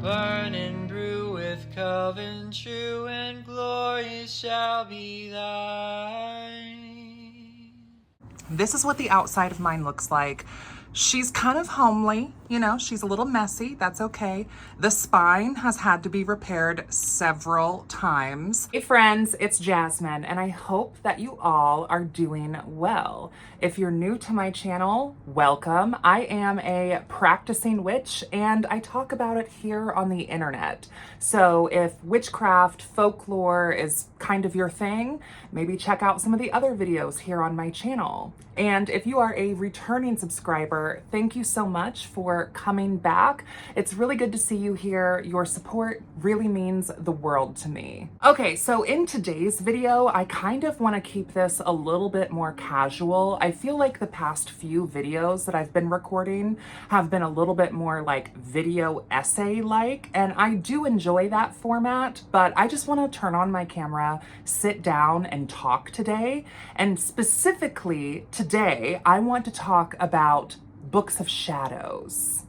burn and brew with Coven true, and glory shall be thine. This is what the outside of mine looks like. She's kind of homely, you know, she's a little messy, that's okay. The spine has had to be repaired several times. Hey friends, it's Jasmine, and I hope that you all are doing well. If you're new to my channel, welcome. I am a practicing witch, and I talk about it here on the internet. So if witchcraft, folklore is kind of your thing, maybe check out some of the other videos here on my channel. And if you are a returning subscriber, thank you so much for coming back. It's really good to see you here. Your support really means the world to me. Okay, so in today's video, I kind of want to keep this a little bit more casual. I feel like the past few videos that I've been recording have been a little bit more like video essay-like, and I do enjoy that format, but I just want to turn on my camera, sit down, and talk today. And specifically today, I want to talk about books of shadows.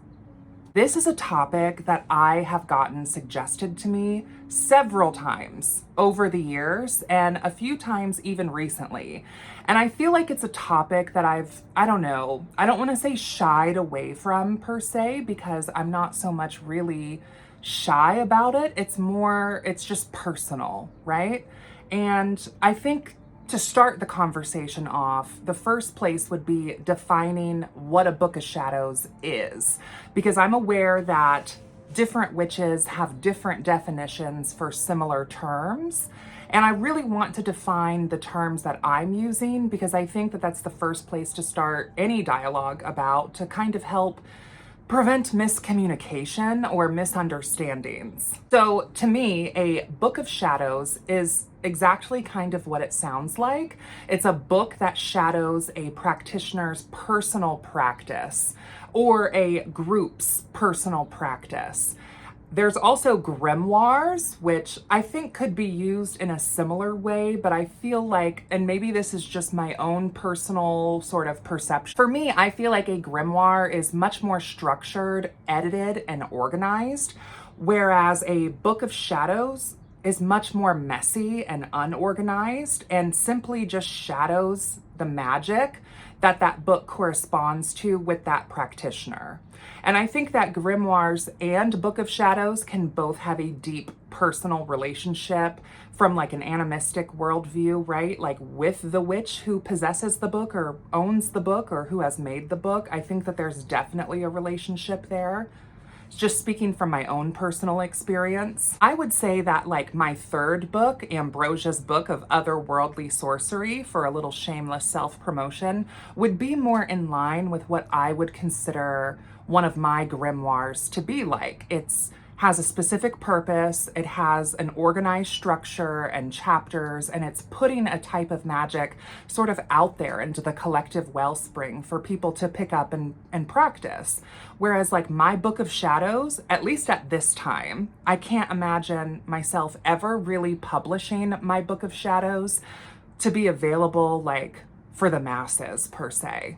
This is a topic that I have gotten suggested to me several times over the years, and a few times even recently. And I feel like it's a topic that I don't want to say shied away from per se, because I'm not so much really shy about it. It's just personal, right? And I think to start the conversation off, the first place would be defining what a book of shadows is, because I'm aware that different witches have different definitions for similar terms. And I really want to define the terms that I'm using, because I think that that's the first place to start any dialogue about, to kind of help prevent miscommunication or misunderstandings. So to me, a book of shadows is exactly kind of what it sounds like. It's a book that shadows a practitioner's personal practice or a group's personal practice. There's also grimoires, which I think could be used in a similar way, but I feel like, and maybe this is just my own personal sort of perception. For me, I feel like a grimoire is much more structured, edited, and organized, whereas a book of shadows is much more messy and unorganized and simply just shadows the magic that that book corresponds to with that practitioner. And I think that grimoires and Book of Shadows can both have a deep personal relationship from like an animistic worldview, right? Like with the witch who possesses the book or owns the book or who has made the book. I think that there's definitely a relationship there. Just speaking from my own personal experience, I would say that like my third book, Ambrosia's Book of Otherworldly Sorcery, for a little shameless self-promotion, would be more in line with what I would consider one of my grimoires to be like. It's has a specific purpose, it has an organized structure and chapters, and it's putting a type of magic sort of out there into the collective wellspring for people to pick up and practice. Whereas like my Book of Shadows, at least at this time, I can't imagine myself ever really publishing my Book of Shadows to be available like for the masses per se.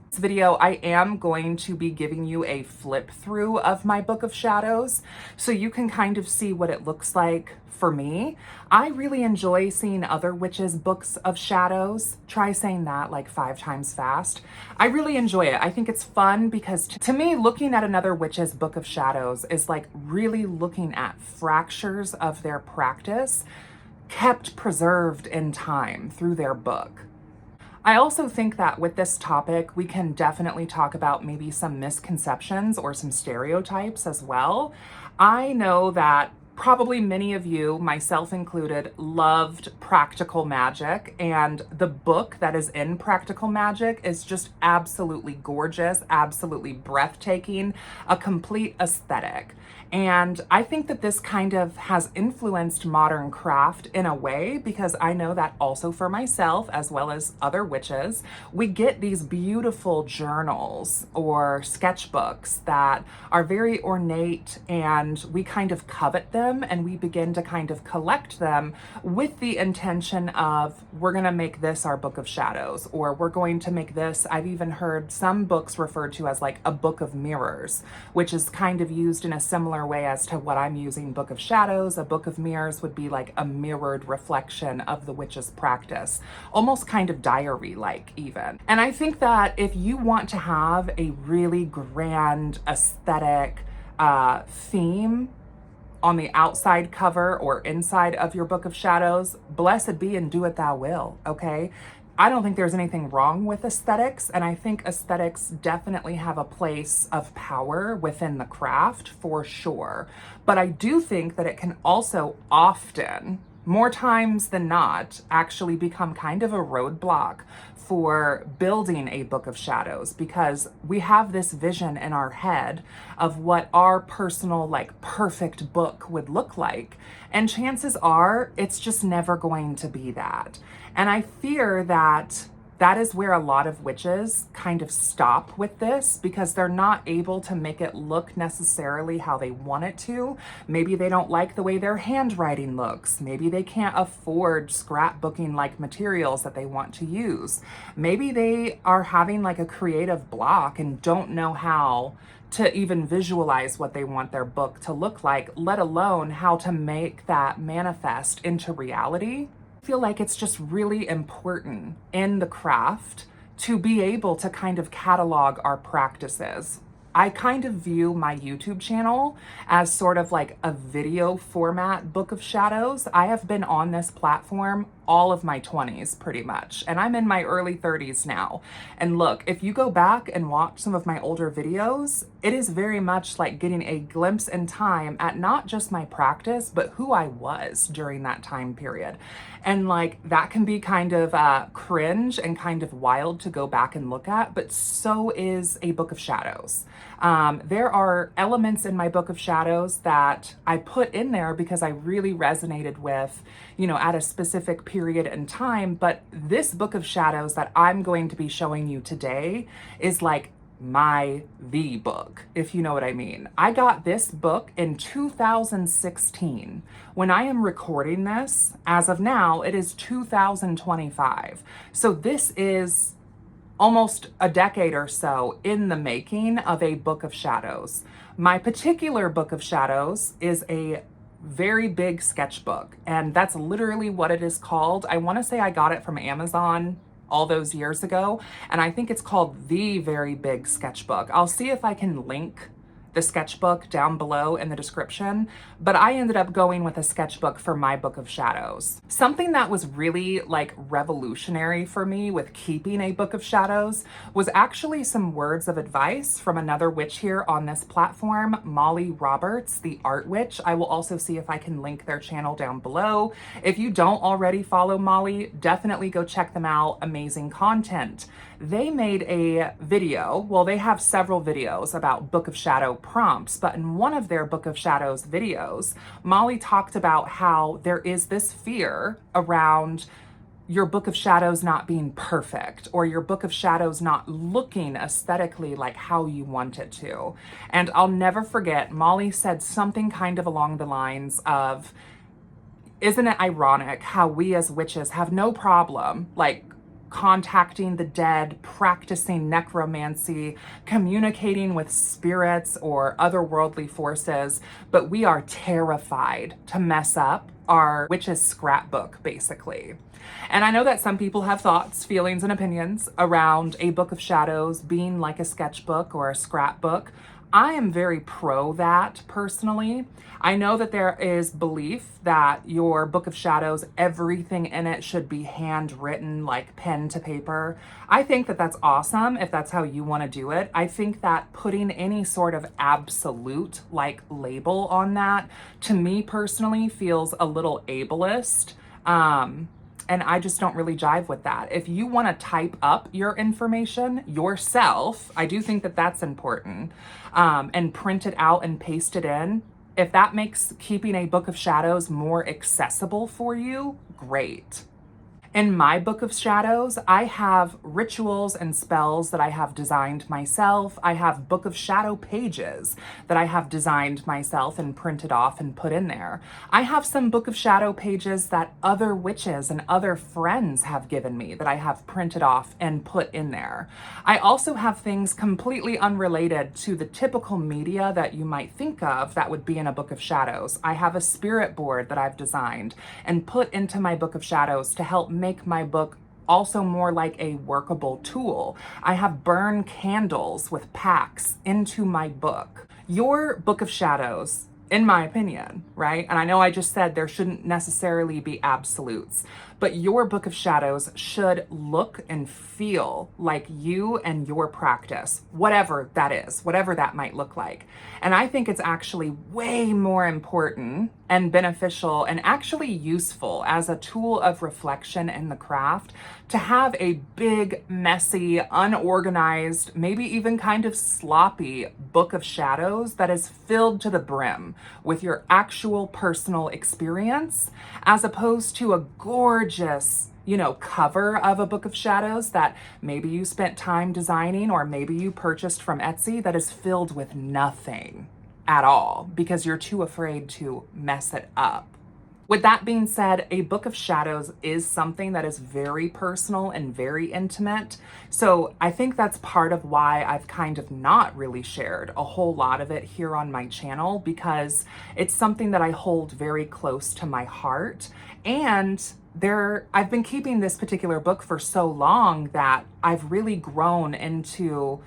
This video, I am going to be giving you a flip through of my Book of Shadows so you can kind of see what it looks like for me. I really enjoy seeing other witches' books of shadows. Try saying that like 5 times fast. I really enjoy it. I think it's fun because to me, looking at another witch's Book of Shadows is like really looking at fractures of their practice kept preserved in time through their book. I also think that with this topic, we can definitely talk about maybe some misconceptions or some stereotypes as well. I know that probably many of you, myself included, loved practical magic, and the book that is in practical magic is just absolutely gorgeous, absolutely breathtaking, a complete aesthetic. And I think that this kind of has influenced modern craft in a way, because I know that also for myself, as well as other witches, we get these beautiful journals or sketchbooks that are very ornate, and we kind of covet them them and we begin to kind of collect them with the intention of, we're going to make this our book of shadows, or we're going to make this, I've even heard some books referred to as like a book of mirrors, which is kind of used in a similar way as to what I'm using book of shadows. A book of mirrors would be like a mirrored reflection of the witch's practice, almost kind of diary-like even. And I think that if you want to have a really grand aesthetic theme on the outside cover or inside of your book of shadows, blessed be and do it thou will, okay? I don't think there's anything wrong with aesthetics, and I think aesthetics definitely have a place of power within the craft for sure. But I do think that it can also often, more times than not, actually become kind of a roadblock for building a book of shadows, because we have this vision in our head of what our personal, like, perfect book would look like. And chances are it's just never going to be that. And I fear that that is where a lot of witches kind of stop with this, because they're not able to make it look necessarily how they want it to. Maybe they don't like the way their handwriting looks. Maybe they can't afford scrapbooking like materials that they want to use. Maybe they are having like a creative block and don't know how to even visualize what they want their book to look like, let alone how to make that manifest into reality. Feel like it's just really important in the craft to be able to kind of catalog our practices. I kind of view my YouTube channel as sort of like a video format book of shadows. I have been on this platform all of my 20s pretty much, and I'm in my early 30s now. And look, if you go back and watch some of my older videos, it is very much like getting a glimpse in time at not just my practice, but who I was during that time period. And like, that can be kind of cringe and kind of wild to go back and look at, but so is a book of shadows. There are elements in my book of shadows that I put in there because I really resonated with, you know, at a specific period in time. But this book of shadows that I'm going to be showing you today is like the book, if you know what I mean. I got this book in 2016. When I am recording this, as of now, it is 2025. So this is almost a decade or so in the making of a book of shadows. My particular book of shadows is a very big sketchbook, and that's literally what it is called. I want to say I got it from Amazon all those years ago, and I think it's called The Very Big Sketchbook. I'll see if I can link the sketchbook down below in the description, but I ended up going with a sketchbook for my book of shadows. Something that was really like revolutionary for me with keeping a book of shadows was actually some words of advice from another witch here on this platform, Molly Roberts, the art witch. I will also see if I can link their channel down below. If you don't already follow Molly, definitely go check them out. Amazing content. They made a video, well, they have several videos about book of shadow prompts, but in one of their book of shadows videos, Molly talked about how there is this fear around your book of shadows not being perfect, or your book of shadows not looking aesthetically like how you want it to. And I'll never forget, Molly said something kind of along the lines of, isn't it ironic how we as witches have no problem like contacting the dead, practicing necromancy, communicating with spirits or otherworldly forces, but we are terrified to mess up our witch's scrapbook, basically. And I know that some people have thoughts, feelings, and opinions around a book of shadows being like a sketchbook or a scrapbook. I am very pro that personally. I know that there is belief that your book of shadows, everything in it should be handwritten, like pen to paper. I think that that's awesome if that's how you want to do it. I think that putting any sort of absolute like label on that, to me personally, feels a little ableist. And I just don't really jive with that. If you want to type up your information yourself, I do think that that's important, and print it out and paste it in. If that makes keeping a book of shadows more accessible for you, great. In my Book of Shadows, I have rituals and spells that I have designed myself. I have Book of Shadow pages that I have designed myself and printed off and put in there. I have some Book of Shadow pages that other witches and other friends have given me that I have printed off and put in there. I also have things completely unrelated to the typical media that you might think of that would be in a Book of Shadows. I have a spirit board that I've designed and put into my Book of Shadows to help make my book also more like a workable tool. I have burned candles with packs into my book. Your Book of Shadows, in my opinion, right? And I know I just said there shouldn't necessarily be absolutes, but your Book of Shadows should look and feel like you and your practice, whatever that is, whatever that might look like. And I think it's actually way more important and beneficial and actually useful as a tool of reflection in the craft to have a big, messy, unorganized, maybe even kind of sloppy Book of Shadows that is filled to the brim with your actual personal experience, as opposed to a gorgeous, cover of a Book of Shadows that maybe you spent time designing or maybe you purchased from Etsy that is filled with nothing at all because you're too afraid to mess it up. With that being said, a Book of Shadows is something that is very personal and very intimate. So I think that's part of why I've kind of not really shared a whole lot of it here on my channel, because it's something that I hold very close to my heart. And I've been keeping this particular book for so long that I've really grown into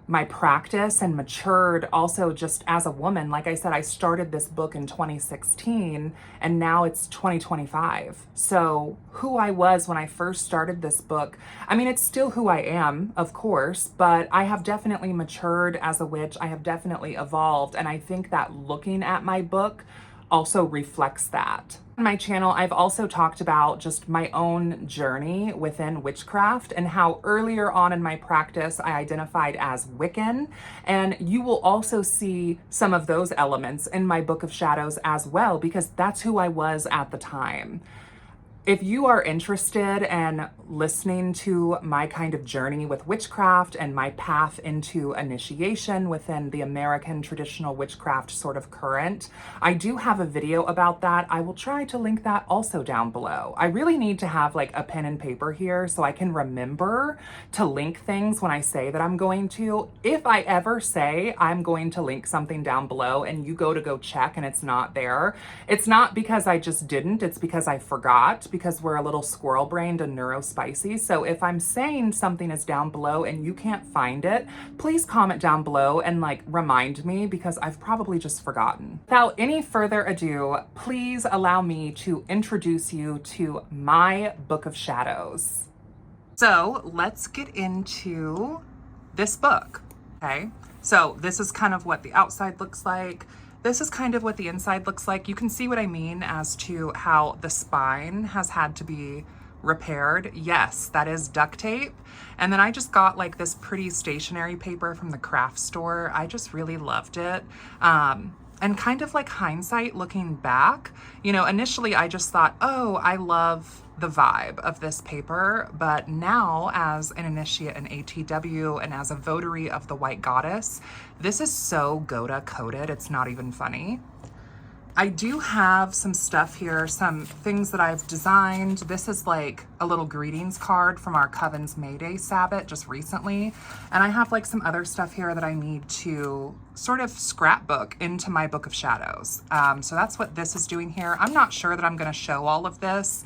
my practice and matured also just as a woman. Like I said, I started this book in 2016 and now it's 2025. So who I was when I first started this book, I mean, it's still who I am, of course, but I have definitely matured as a witch. I have definitely evolved. And I think that looking at my book also reflects that. On my channel, I've also talked about just my own journey within witchcraft and how earlier on in my practice I identified as Wiccan, and you will also see some of those elements in my Book of Shadows as well, because that's who I was at the time. If you are interested in listening to my kind of journey with witchcraft and my path into initiation within the American traditional witchcraft sort of current, I do have a video about that. I will try to link that also down below. I really need to have like a pen and paper here so I can remember to link things when I say that I'm going to. If I ever say I'm going to link something down below and you go check and it's not there, it's not because I just didn't, it's because I forgot, because we're a little squirrel brained and neurospicy. So if I'm saying something is down below and you can't find it, please comment down below and like remind me, because I've probably just forgotten. Without any further ado, please allow me to introduce you to my Book of Shadows. So let's get into this book, okay? So this is kind of what the outside looks like. This is kind of what the inside looks like. You can see what I mean as to how the spine has had to be repaired. Yes, that is duct tape. And then I just got like this pretty stationery paper from the craft store. I just really loved it. And kind of like hindsight looking back, initially I just thought, oh, I love the vibe of this paper. But now as an initiate in ATW and as a votary of the White Goddess, this is so Goda coded, it's not even funny. I do have some stuff here, some things that I've designed. This is like a little greetings card from our Coven's May Day Sabbath just recently. And I have like some other stuff here that I need to sort of scrapbook into my Book of Shadows. So that's what this is doing here. I'm not sure that I'm gonna show all of this.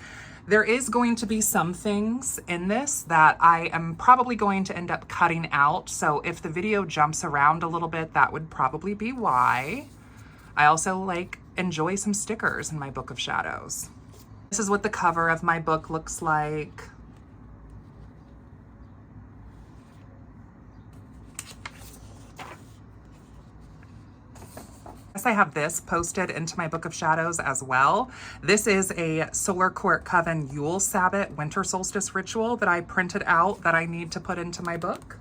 There is going to be some things in this that I am probably going to end up cutting out. So if the video jumps around a little bit, that would probably be why. I also enjoy some stickers in my Book of Shadows. This is what the cover of my book looks like. I have this posted into my Book of Shadows as well. This is a Solar Court Coven Yule Sabbath Winter Solstice ritual that I printed out that I need to put into my book.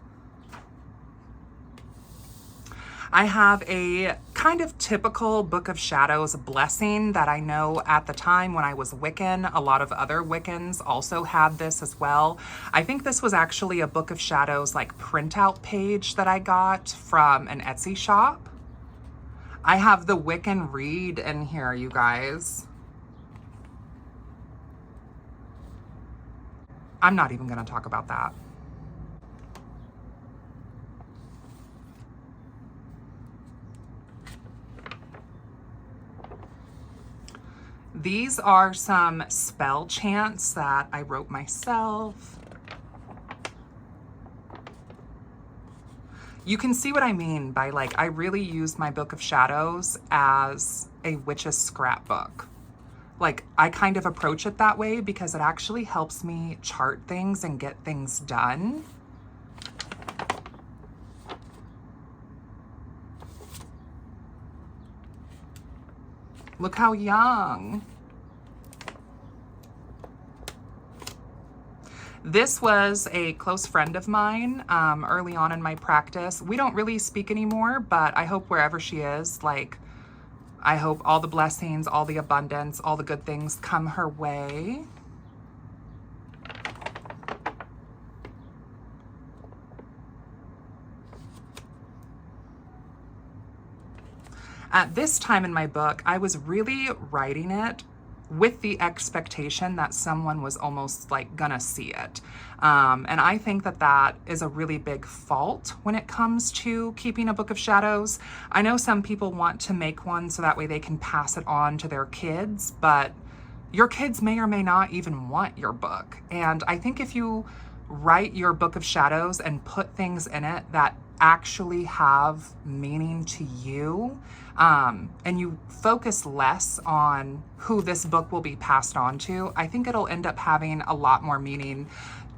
I have a kind of typical Book of Shadows blessing that I know at the time when I was Wiccan, a lot of other Wiccans also had this as well. I think this was actually a Book of Shadows like printout page that I got from an Etsy shop. I have the Wiccan Read in here, you guys. I'm not even going to talk about that. These are some spell chants that I wrote myself. You can see what I mean by, like, I really use my Book of Shadows as a witch's scrapbook. Like, I kind of approach it that way because it actually helps me chart things and get things done. Look how young. This was a close friend of mine early on in my practice. We don't really speak anymore, but I hope wherever she is, like, I hope all the blessings, all the abundance, all the good things come her way. At this time in my book, I was really writing it with the expectation that someone was almost like gonna see it. And I think that that is a really big fault when it comes to keeping a Book of Shadows. I know some people want to make one so that way they can pass it on to their kids, but your kids may or may not even want your book. And I think if you write your Book of Shadows and put things in it that actually have meaning to you, and you focus less on who this book will be passed on to, I think it'll end up having a lot more meaning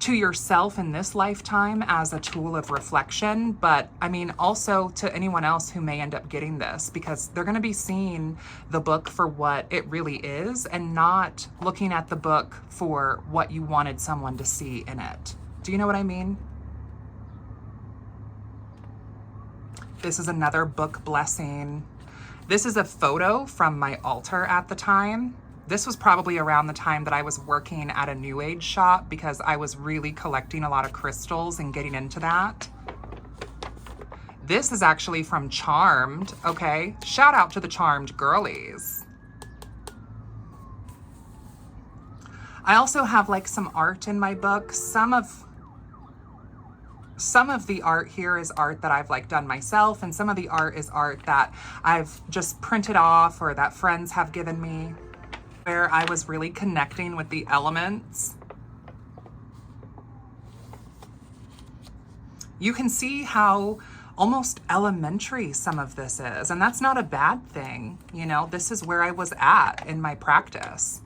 to yourself in this lifetime as a tool of reflection, but I mean also to anyone else who may end up getting this, because they're going to be seeing the book for what it really is and not looking at the book for what you wanted someone to see in it. Do you know what I mean? This is another book blessing. This is a photo from my altar at the time. This was probably around the time that I was working at a New Age shop because I was really collecting a lot of crystals and getting into that. This is actually from Charmed, okay? Shout out to the Charmed girlies. I also have like some art in my book. Some of the art here is art that I've like done myself, and some of the art is art that I've just printed off or that friends have given me, where I was really connecting with the elements. You can see how almost elementary some of this is, and that's not a bad thing. You know, this is where I was at in my practice.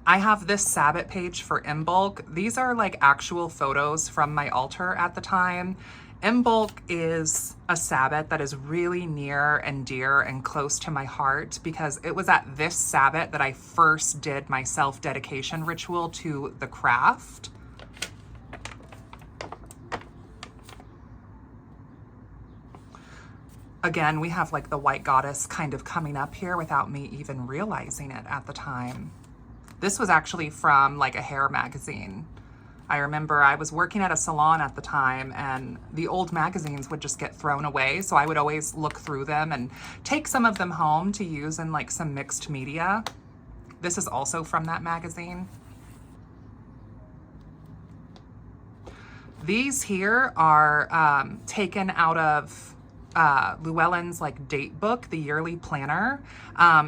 I have this Sabbath page for Imbolc. These are like actual photos from my altar at the time. Imbolc is a Sabbath that is really near and dear and close to my heart because it was at this Sabbath that I first did my self-dedication ritual to the craft. Again, we have like the white goddess kind of coming up here without me even realizing it at the time. This was actually from like a hair magazine. I remember I was working at a salon at the time and the old magazines would just get thrown away. So I would always look through them and take some of them home to use in like some mixed media. This is also from that magazine. These here are taken out of Llewellyn's like date book, the yearly planner.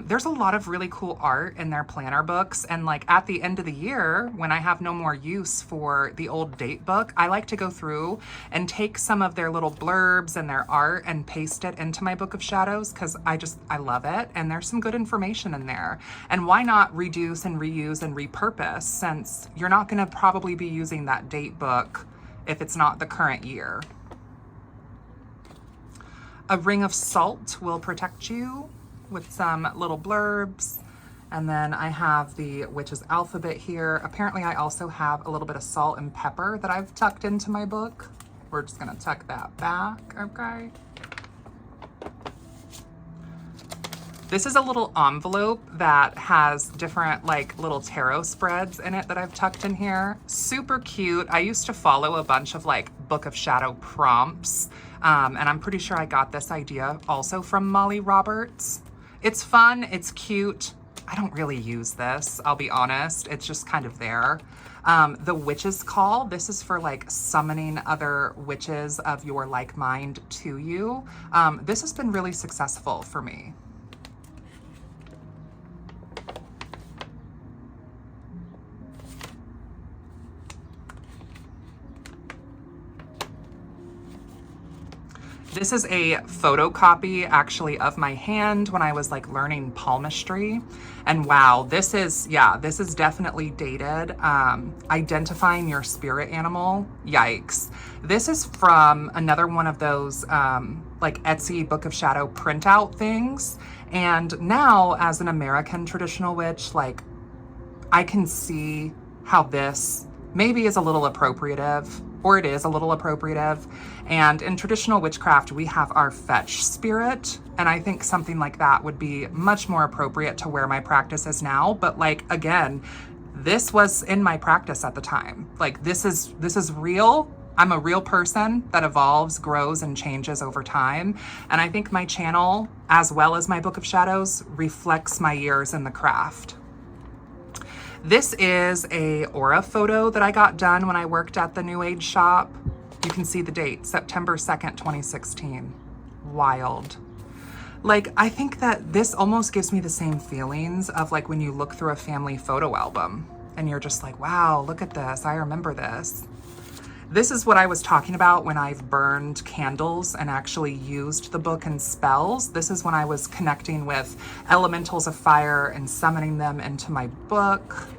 There's a lot of really cool art in their planner books, and like at the end of the year when I have no more use for the old date book, I like to go through and take some of their little blurbs and their art and paste it into my Book of Shadows because I love it, and there's some good information in there. And why not reduce and reuse and repurpose, since you're not going to probably be using that date book if it's not the current year. A ring of salt will protect you with some little blurbs. And then I have the witch's alphabet here. Apparently I also have a little bit of salt and pepper that I've tucked into my book. We're just gonna tuck that back, okay? This is a little envelope that has different like little tarot spreads in it that I've tucked in here. Super cute. I used to follow a bunch of like Book of Shadow prompts. And I'm pretty sure I got this idea also from Molly Roberts. It's fun, it's cute. I don't really use this, I'll be honest. It's just kind of there. The Witch's Call, this is for like summoning other witches of your like mind to you. This has been really successful for me. This is a photocopy actually of my hand when I was like learning palmistry. And wow, this is definitely dated. Identifying your spirit animal, yikes. This is from another one of those like Etsy Book of Shadow printout things. And now as an American traditional witch, like I can see how this maybe is a little appropriative, or it is a little appropriative. And in traditional witchcraft, we have our fetch spirit. And I think something like that would be much more appropriate to where my practice is now. But like, again, this was in my practice at the time. Like this is real. I'm a real person that evolves, grows, and changes over time. And I think my channel, as well as my Book of Shadows, reflects my years in the craft. This is a aura photo that I got done when I worked at the New Age shop. You can see the date, September 2nd, 2016. Wild. Like, I think that this almost gives me the same feelings of like when you look through a family photo album and you're just like, wow, look at this. I remember this. This is what I was talking about when I've burned candles and actually used the book and spells. This is when I was connecting with elementals of fire and summoning them into my book.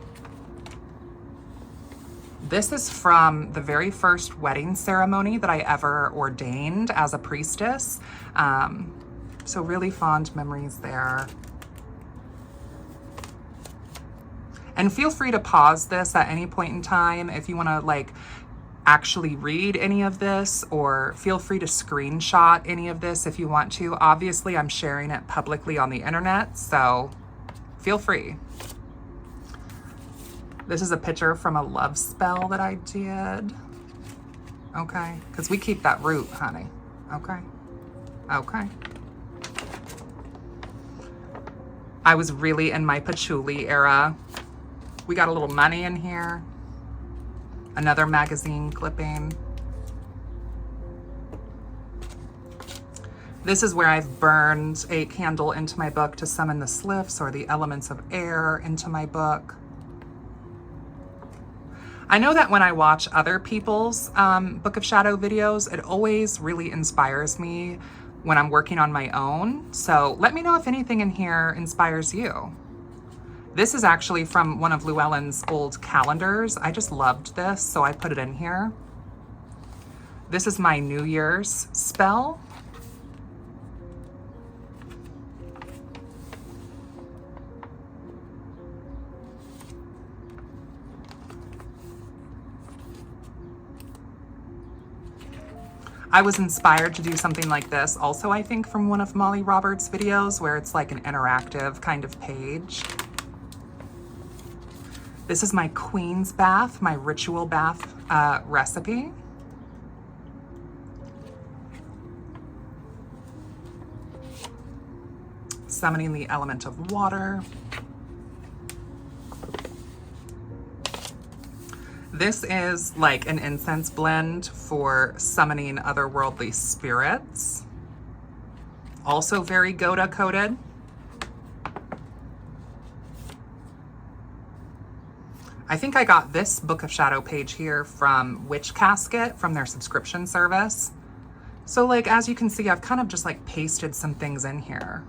This is from the very first wedding ceremony that I ever ordained as a priestess. So really fond memories there. And feel free to pause this at any point in time if you want to like actually read any of this, or feel free to screenshot any of this if you want to. Obviously, I'm sharing it publicly on the internet, so feel free. This is a picture from a love spell that I did. Okay, because we keep that root, honey. Okay, okay. I was really in my patchouli era. We got a little money in here. Another magazine clipping. This is where I've burned a candle into my book to summon the sliffs or the elements of air into my book. I know that when I watch other people's Book of Shadow videos, it always really inspires me when I'm working on my own. So let me know if anything in here inspires you. This is actually from one of Llewellyn's old calendars. I just loved this, so I put it in here. This is my New Year's spell. I was inspired to do something like this also, I think, from one of Molly Roberts' videos where it's like an interactive kind of page. This is my Queen's Bath, my ritual bath recipe. Summoning the element of water. This is like an incense blend for summoning otherworldly spirits. Also very Goda coded. I think I got this Book of Shadow page here from Witch Casket from their subscription service. So like, as you can see, I've kind of just like pasted some things in here.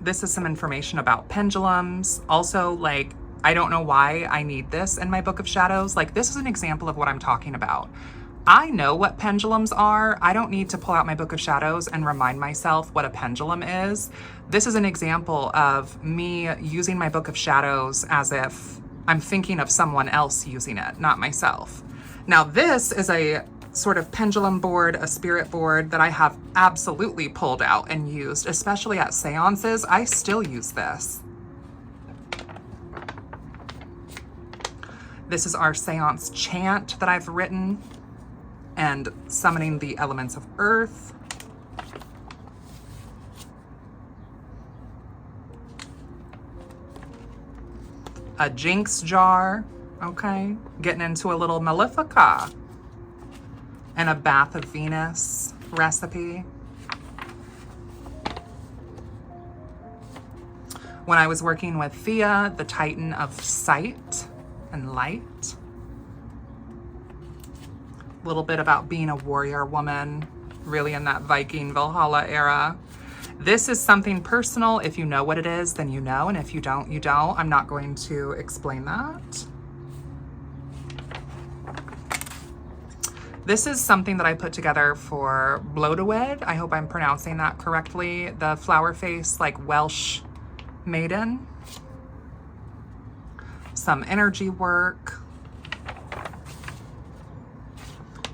This is some information about pendulums. Also, like, I don't know why I need this in my Book of Shadows. Like, this is an example of what I'm talking about. I know what pendulums are. I don't need to pull out my Book of Shadows and remind myself what a pendulum is. This is an example of me using my Book of Shadows as if I'm thinking of someone else using it, not myself. Now this is a sort of pendulum board, a spirit board that I have absolutely pulled out and used, especially at seances. I still use this. This is our seance chant that I've written and summoning the elements of earth. A jinx jar, okay? Getting into a little Malefica. And a Bath of Venus recipe. When I was working with Thea, the Titan of Sight and Light. A little bit about being a warrior woman, really in that Viking Valhalla era. This is something personal. If you know what it is, then you know, and if you don't, you don't. I'm not going to explain that. This is something that I put together for Blodeuwedd. I hope I'm pronouncing that correctly. The flower face, like Welsh maiden. Some energy work.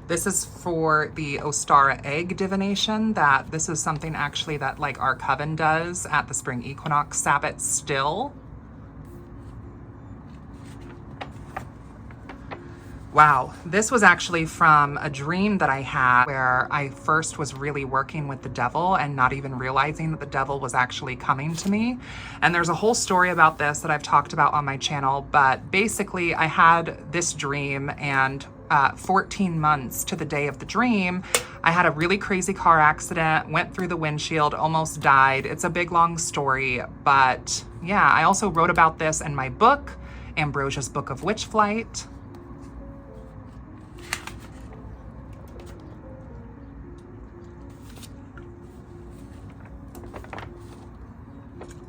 This is for the Ostara egg divination. This is something actually that like our Coven does at the spring equinox Sabbath still. Wow, this was actually from a dream that I had where I first was really working with the devil and not even realizing that the devil was actually coming to me. And there's a whole story about this that I've talked about on my channel, but basically I had this dream and 14 months to the day of the dream, I had a really crazy car accident, went through the windshield, almost died. It's a big, long story, but yeah, I also wrote about this in my book, Ambrosia's Book of Witch Flight.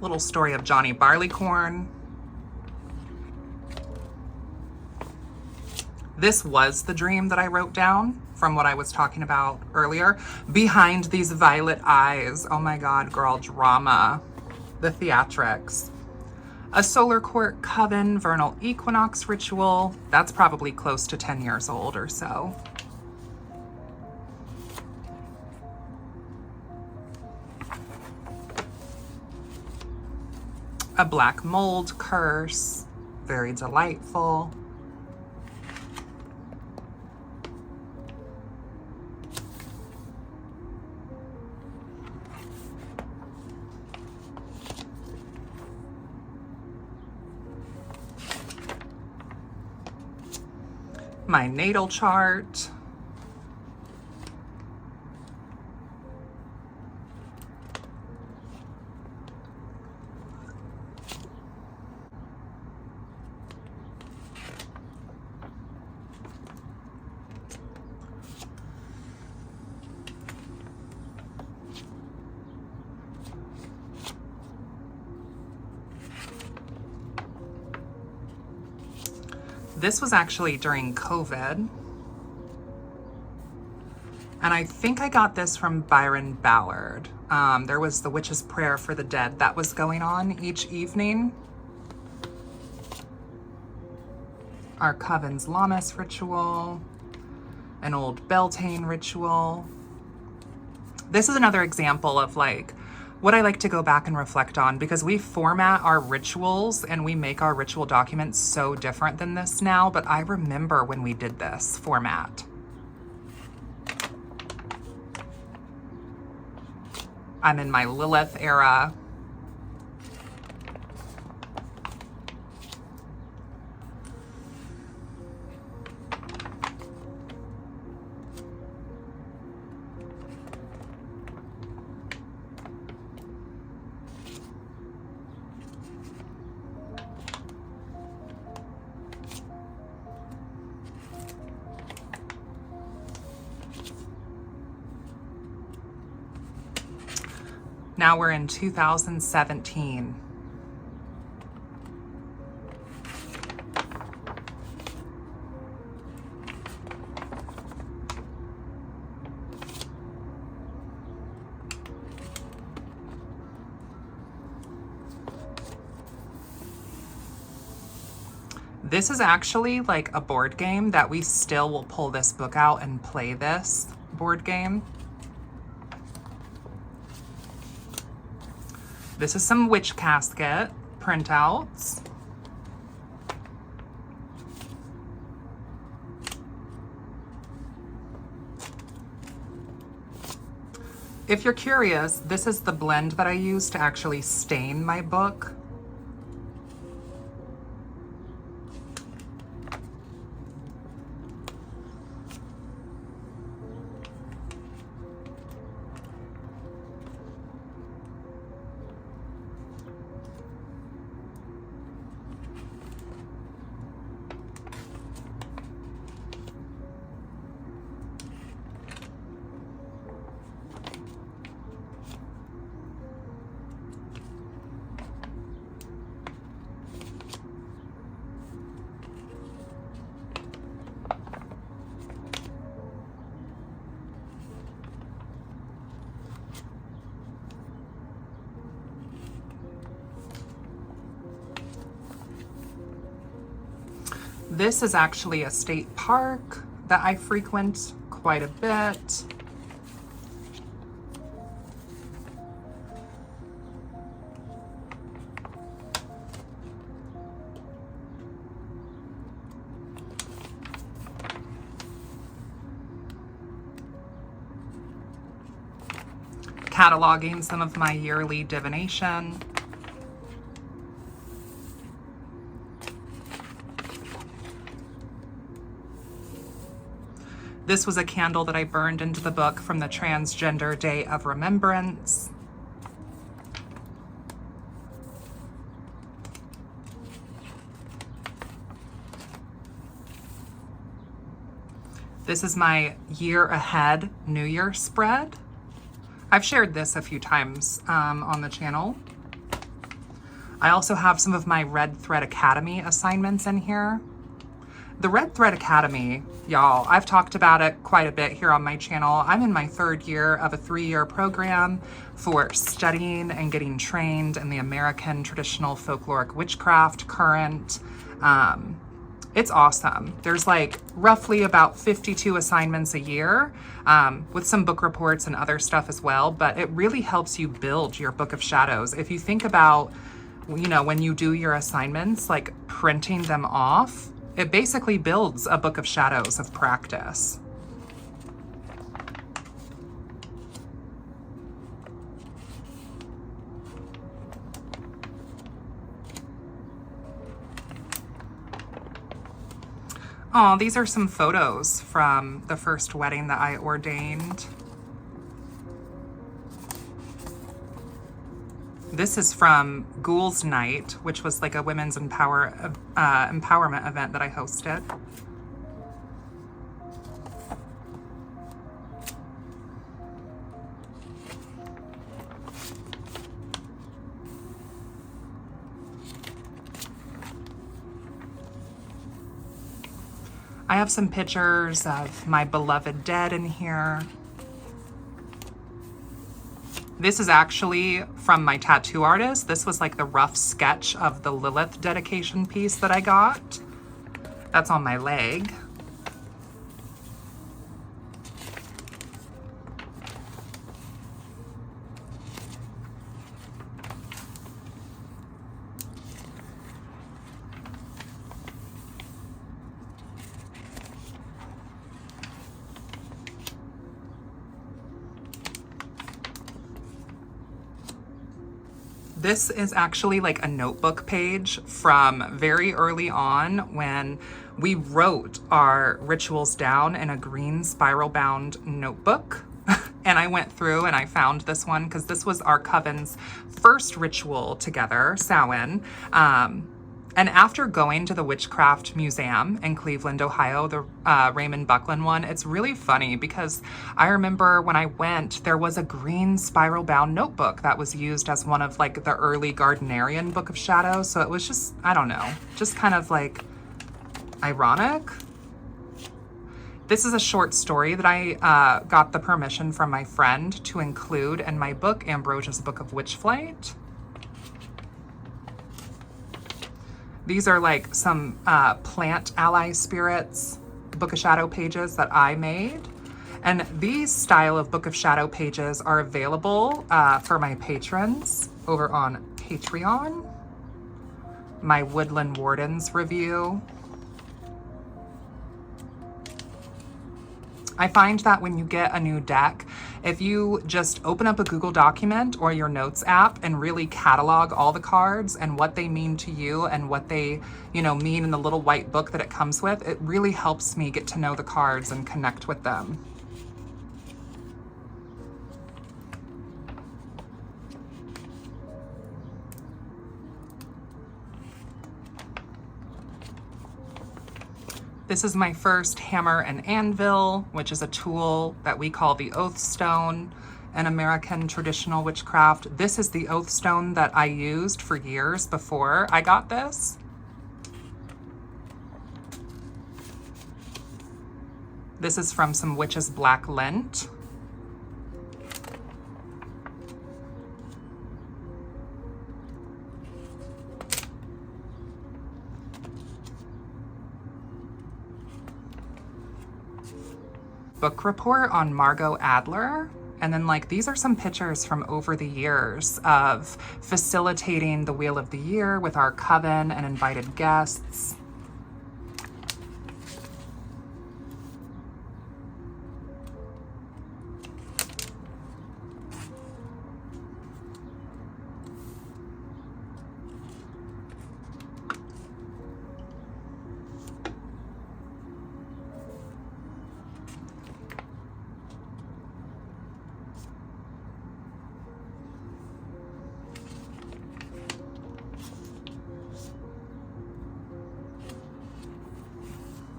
Little story of Johnny Barleycorn. This was the dream that I wrote down from what I was talking about earlier. Behind these violet eyes. Oh my God, girl, drama. The theatrics. A solar court coven vernal equinox ritual. That's probably close to 10 years old or so. A black mold curse, very delightful. My natal chart. This was actually during COVID. And I think I got this from Byron Ballard. There was the Witch's Prayer for the Dead that was going on each evening. Our Coven's Lammas ritual, an old Beltane ritual. This is another example of like what I like to go back and reflect on, because we format our rituals and we make our ritual documents so different than this now, but I remember when we did this format. I'm in my Lilith era. Now we're in 2017. This is actually like a board game that we still will pull this book out and play this board game. This is some witch casket printouts. If you're curious, this is the blend that I use to actually stain my book. This is actually a state park that I frequent quite a bit. Cataloging some of my yearly divination. This was a candle that I burned into the book from the Transgender Day of Remembrance. This is my year ahead New Year spread. I've shared this a few times on the channel. I also have some of my Red Thread Academy assignments in here. The Red Thread Academy, y'all, I've talked about it quite a bit here on my channel. I'm in my 3rd year of a 3-year program for studying and getting trained in the American traditional folkloric witchcraft current. It's awesome. There's like roughly about 52 assignments a year with some book reports and other stuff as well, but it really helps you build your Book of Shadows. If you think about, you know, when you do your assignments, like printing them off, it basically builds a Book of Shadows of practice. Oh, these are some photos from the first wedding that I ordained. This is from Ghouls Night, which was like a women's empowerment event that I hosted. I have some pictures of my beloved dead in here. This is actually from my tattoo artist. This was like the rough sketch of the Lilith dedication piece that I got. That's on my leg. This is actually like a notebook page from very early on when we wrote our rituals down in a green spiral bound notebook. And I went through and I found this one because this was our Coven's first ritual together, Samhain. And after going to the Witchcraft Museum in Cleveland, Ohio, the Raymond Buckland one, it's really funny because I remember when I went, there was a green spiral bound notebook that was used as one of like the early Gardnerian Book of Shadows. So it was just, I don't know, just kind of like ironic. This is a short story that I got the permission from my friend to include in my book, Ambrosia's Book of Witchflight. These are like some plant ally spirits, Book of Shadow pages that I made. And these style of Book of Shadow pages are available for my patrons over on Patreon. My Woodland Wardens review. I find that when you get a new deck, if you just open up a Google document or your notes app and really catalog all the cards and what they mean to you and what they, you know, mean in the little white book that it comes with, it really helps me get to know the cards and connect with them. This is my first hammer and anvil, which is a tool that we call the Oath Stone in American traditional witchcraft. This is the Oath Stone that I used for years before I got this. This is from some Witch's Black Lint. Book report on Margot Adler. And then like, these are some pictures from over the years of facilitating the Wheel of the Year with our coven and invited guests.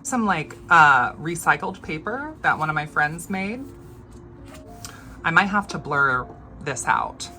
Some like recycled paper that one of my friends made. I might have to blur this out.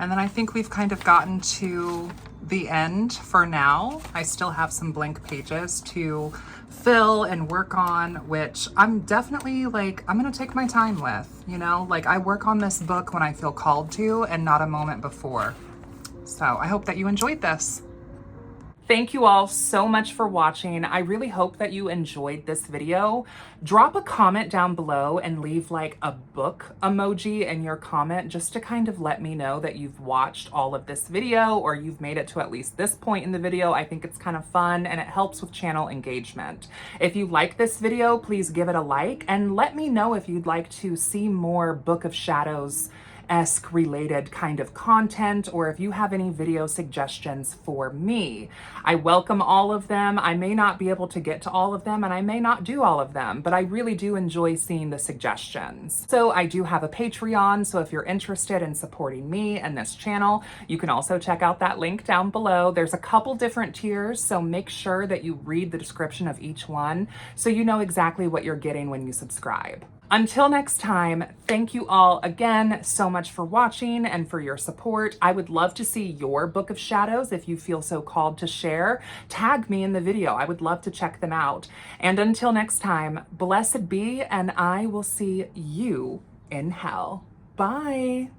And then I think we've kind of gotten to the end for now. I still have some blank pages to fill and work on, which I'm definitely like, I'm gonna take my time with, you know? Like I work on this book when I feel called to and not a moment before. So I hope that you enjoyed this. Thank you all so much for watching. I really hope that you enjoyed this video. Drop a comment down below and leave like a book emoji in your comment just to kind of let me know that you've watched all of this video or you've made it to at least this point in the video. I think it's kind of fun and it helps with channel engagement. If you like this video, please give it a like and let me know if you'd like to see more Book of Shadows-esque related kind of content, or if you have any video suggestions for me. I welcome all of them. I may not be able to get to all of them and I may not do all of them, but I really do enjoy seeing the suggestions. So I do have a Patreon, so if you're interested in supporting me and this channel, you can also check out that link down below. There's a couple different tiers, so make sure that you read the description of each one so you know exactly what you're getting when you subscribe. Until next time, thank you all again so much for watching and for your support. I would love to see your Book of Shadows if you feel so called to share. Tag me in the video. I would love to check them out. And until next time, blessed be, and I will see you in hell. Bye.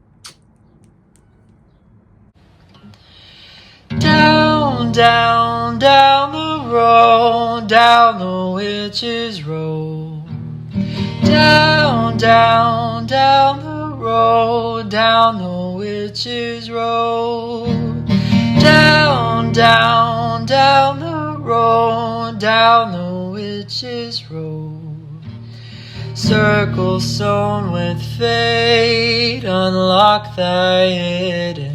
Down, down, down the road, down the witch's road. Down, down, down the road, down the witch's road. Down, down, down the road, down the witch's road. Circle sewn with fate, unlock thy hidden